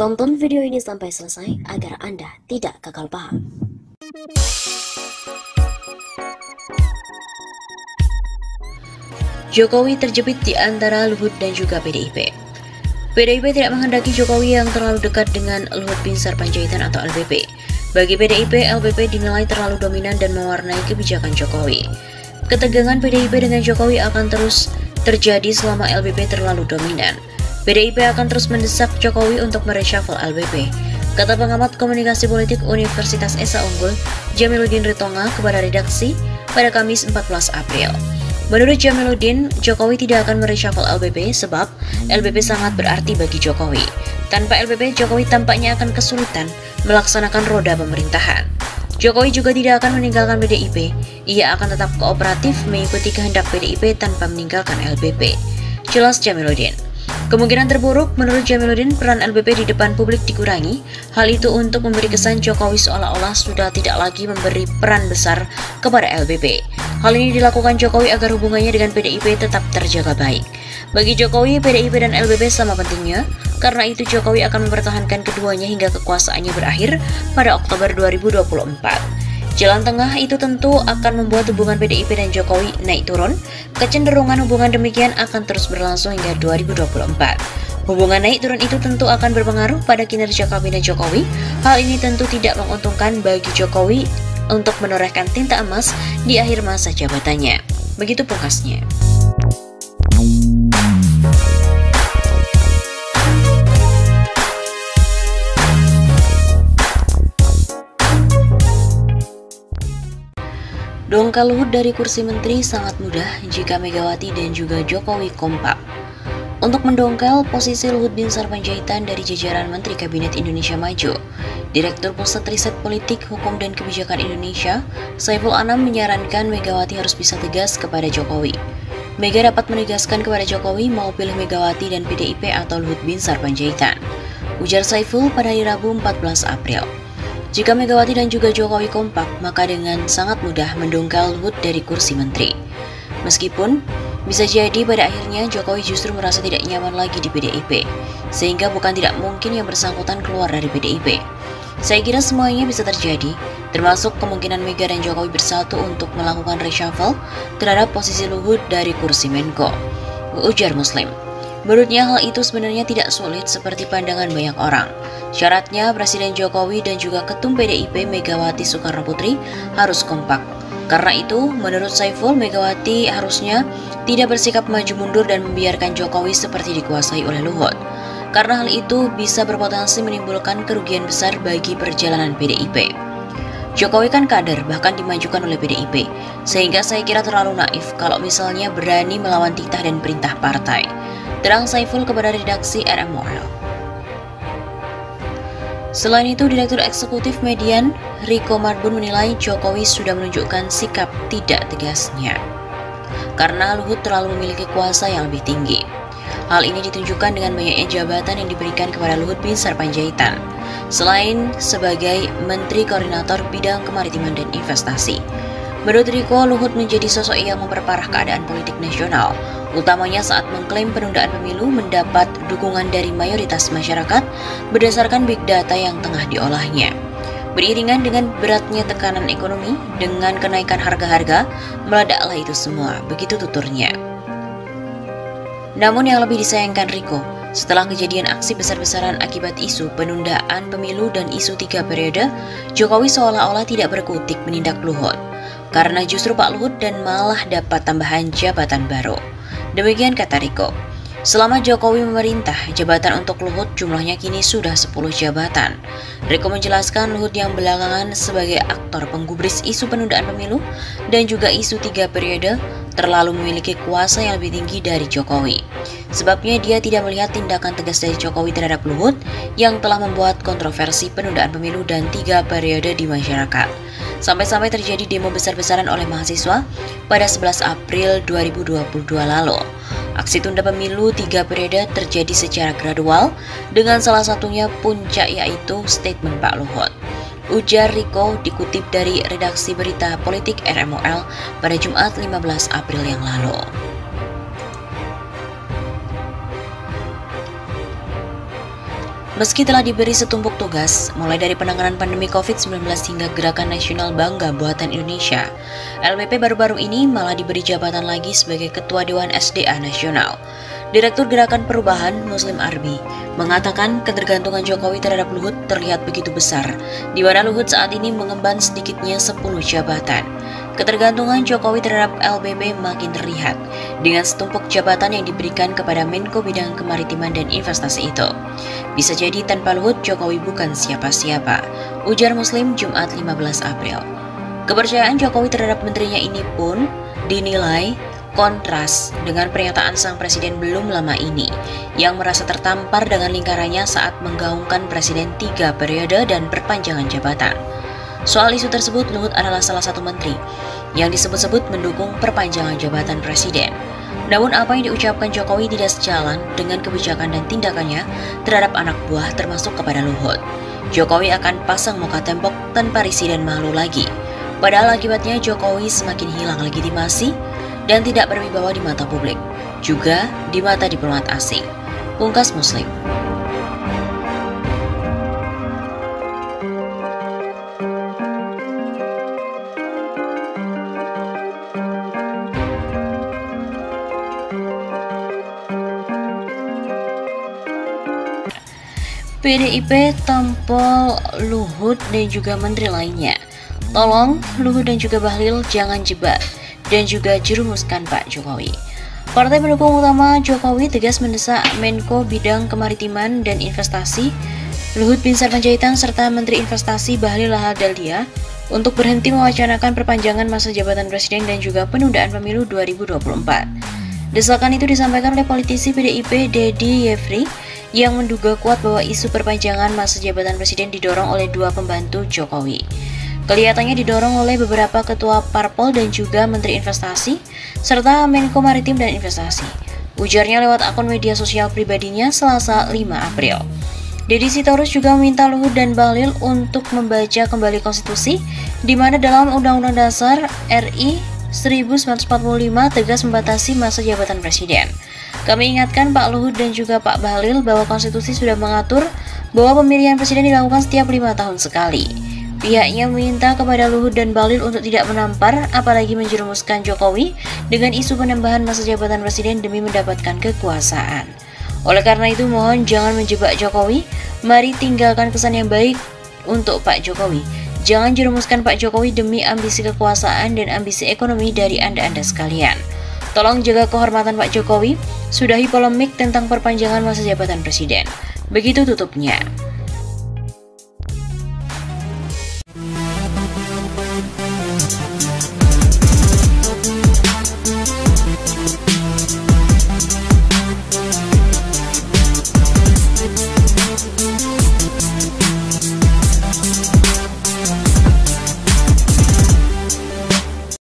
Tonton video ini sampai selesai agar Anda tidak gagal paham. Jokowi terjepit di antara Luhut dan juga PDIP. PDIP tidak menghendaki Jokowi yang terlalu dekat dengan Luhut Binsar Panjaitan atau LBP. Bagi PDIP, LBP dinilai terlalu dominan dan mewarnai kebijakan Jokowi. Ketegangan PDIP dengan Jokowi akan terus terjadi selama LBP terlalu dominan. PDIP akan terus mendesak Jokowi untuk mereshuffle LBP, kata pengamat komunikasi politik Universitas Esa Unggul, Jamiluddin Ritonga kepada redaksi pada Kamis 14 April. Menurut Jamiluddin, Jokowi tidak akan mereshuffle LBP sebab LBP sangat berarti bagi Jokowi. Tanpa LBP, Jokowi tampaknya akan kesulitan melaksanakan roda pemerintahan. Jokowi juga tidak akan meninggalkan PDIP, ia akan tetap kooperatif mengikuti kehendak PDIP tanpa meninggalkan LBP. Jelas Jamiluddin. Kemungkinan terburuk menurut Jamiluddin peran LBP di depan publik dikurangi, hal itu untuk memberi kesan Jokowi seolah-olah sudah tidak lagi memberi peran besar kepada LBP. Hal ini dilakukan Jokowi agar hubungannya dengan PDIP tetap terjaga baik. Bagi Jokowi, PDIP dan LBP sama pentingnya, karena itu Jokowi akan mempertahankan keduanya hingga kekuasaannya berakhir pada Oktober 2024. Jalan tengah itu tentu akan membuat hubungan PDIP dan Jokowi naik turun. Kecenderungan hubungan demikian akan terus berlangsung hingga 2024. Hubungan naik turun itu tentu akan berpengaruh pada kinerja kabinet Jokowi. Hal ini tentu tidak menguntungkan bagi Jokowi untuk menorehkan tinta emas di akhir masa jabatannya. Begitu pungkasnya. Dongkal Luhut dari kursi menteri sangat mudah jika Megawati dan juga Jokowi kompak. Untuk mendongkal posisi Luhut Binsar Panjaitan dari jajaran Menteri Kabinet Indonesia Maju, Direktur Pusat Riset Politik, Hukum dan Kebijakan Indonesia, Saiful Anam menyarankan Megawati harus bisa tegas kepada Jokowi. Mega dapat menegaskan kepada Jokowi mau pilih Megawati dan PDIP atau Luhut Binsar Panjaitan, ujar Saiful pada hari Rabu 14 April. Jika Megawati dan juga Jokowi kompak, maka dengan sangat mudah mendongkal Luhut dari kursi menteri. Meskipun bisa jadi pada akhirnya Jokowi justru merasa tidak nyaman lagi di PDIP, sehingga bukan tidak mungkin yang bersangkutan keluar dari PDIP. Saya kira semuanya bisa terjadi, termasuk kemungkinan Mega dan Jokowi bersatu untuk melakukan reshuffle terhadap posisi Luhut dari kursi Menko, ujar Muslim. Menurutnya hal itu sebenarnya tidak sulit seperti pandangan banyak orang. Syaratnya Presiden Jokowi dan juga Ketum PDIP Megawati Soekarno Putri harus kompak. Karena itu, menurut Saiful, Megawati harusnya tidak bersikap maju mundur dan membiarkan Jokowi seperti dikuasai oleh Luhut. Karena hal itu bisa berpotensi menimbulkan kerugian besar bagi perjalanan PDIP. Jokowi kan kader, bahkan dimajukan oleh PDIP, sehingga saya kira terlalu naif kalau misalnya berani melawan titah dan perintah partai. Terang Saiful kepada redaksi RMOL. Selain itu, Direktur Eksekutif Median, Riko Marbun menilai Jokowi sudah menunjukkan sikap tidak tegasnya karena Luhut terlalu memiliki kuasa yang lebih tinggi. Hal ini ditunjukkan dengan banyaknya jabatan yang diberikan kepada Luhut Binsar Panjaitan, selain sebagai Menteri Koordinator Bidang Kemaritiman dan Investasi. Menurut Riko, Luhut menjadi sosok yang memperparah keadaan politik nasional, utamanya saat mengklaim penundaan pemilu mendapat dukungan dari mayoritas masyarakat berdasarkan big data yang tengah diolahnya. Beriringan dengan beratnya tekanan ekonomi dengan kenaikan harga-harga, meledaklah itu semua, begitu tuturnya. Namun yang lebih disayangkan Riko, setelah kejadian aksi besar-besaran akibat isu penundaan pemilu dan isu 3 periode, Jokowi seolah-olah tidak berkutik menindak Luhut, karena justru Pak Luhut dan malah dapat tambahan jabatan baru. Demikian kata Riko. Selama Jokowi memerintah, jabatan untuk Luhut jumlahnya kini sudah 10 jabatan. Riko menjelaskan Luhut yang belakangan sebagai aktor penggubris isu penundaan pemilu dan juga isu 3 periode terlalu memiliki kuasa yang lebih tinggi dari Jokowi. Sebabnya dia tidak melihat tindakan tegas dari Jokowi terhadap Luhut yang telah membuat kontroversi penundaan pemilu dan 3 periode di masyarakat. Sampai-sampai terjadi demo besar-besaran oleh mahasiswa pada 11 April 2022 lalu. Aksi tunda pemilu 3 periode terjadi secara gradual dengan salah satunya puncak yaitu statement Pak Luhut. Ujar Riko dikutip dari redaksi berita politik RMOL pada Jumat 15 April yang lalu. Meski telah diberi setumpuk tugas, mulai dari penanganan pandemi COVID-19 hingga Gerakan Nasional Bangga Buatan Indonesia, LBP baru-baru ini malah diberi jabatan lagi sebagai Ketua Dewan SDA Nasional. Direktur Gerakan Perubahan Muslim Arbi mengatakan ketergantungan Jokowi terhadap Luhut terlihat begitu besar, di mana Luhut saat ini mengemban sedikitnya 10 jabatan. Ketergantungan Jokowi terhadap LBP makin terlihat dengan setumpuk jabatan yang diberikan kepada Menko Bidang Kemaritiman dan Investasi itu. Bisa jadi tanpa Luhut, Jokowi bukan siapa-siapa, ujar Muslim Jumat 15 April. Kepercayaan Jokowi terhadap menterinya ini pun dinilai kontras dengan pernyataan sang presiden belum lama ini yang merasa tertampar dengan lingkarannya saat menggaungkan presiden 3 periode dan perpanjangan jabatan. Soal isu tersebut, Luhut adalah salah satu menteri yang disebut-sebut mendukung perpanjangan jabatan presiden. Namun apa yang diucapkan Jokowi tidak sejalan dengan kebijakan dan tindakannya terhadap anak buah termasuk kepada Luhut. Jokowi akan pasang muka tembok tanpa risih dan malu lagi. Padahal akibatnya Jokowi semakin hilang legitimasi dan tidak berwibawa di mata publik, juga di mata diplomat asing. Pungkas Muslim. PDIP tampol Luhut dan juga menteri lainnya. Tolong Luhut dan juga Bahlil jangan jebak dan juga jerumuskan Pak Jokowi. Partai pendukung utama Jokowi tegas mendesak Menko Bidang Kemaritiman dan Investasi Luhut Binsar Panjaitan serta Menteri Investasi Bahlil Lahadalia untuk berhenti mewacanakan perpanjangan masa jabatan presiden dan juga penundaan pemilu 2024. Desakan itu disampaikan oleh politisi PDIP Dedi Yefri yang menduga kuat bahwa isu perpanjangan masa jabatan presiden didorong oleh 2 pembantu Jokowi. Kelihatannya didorong oleh beberapa ketua parpol dan juga menteri investasi, serta Menko Maritim dan Investasi. Ujarnya lewat akun media sosial pribadinya Selasa 5 April. Deddy Sitorus juga meminta Luhut dan Bahlil untuk membaca kembali konstitusi, di mana dalam Undang-Undang Dasar RI 1945 tegas membatasi masa jabatan presiden. Kami ingatkan Pak Luhut dan juga Pak Bahlil bahwa konstitusi sudah mengatur bahwa pemilihan presiden dilakukan setiap 5 tahun sekali. Pihaknya meminta kepada Luhut dan Bahlil untuk tidak menampar, apalagi menjerumuskan Jokowi dengan isu penambahan masa jabatan presiden demi mendapatkan kekuasaan. Oleh karena itu, mohon jangan menjebak Jokowi, mari tinggalkan kesan yang baik untuk Pak Jokowi. Jangan jerumuskan Pak Jokowi demi ambisi kekuasaan dan ambisi ekonomi dari Anda-Anda sekalian. Tolong jaga kehormatan Pak Jokowi, sudahi polemik tentang perpanjangan masa jabatan presiden. Begitu tutupnya.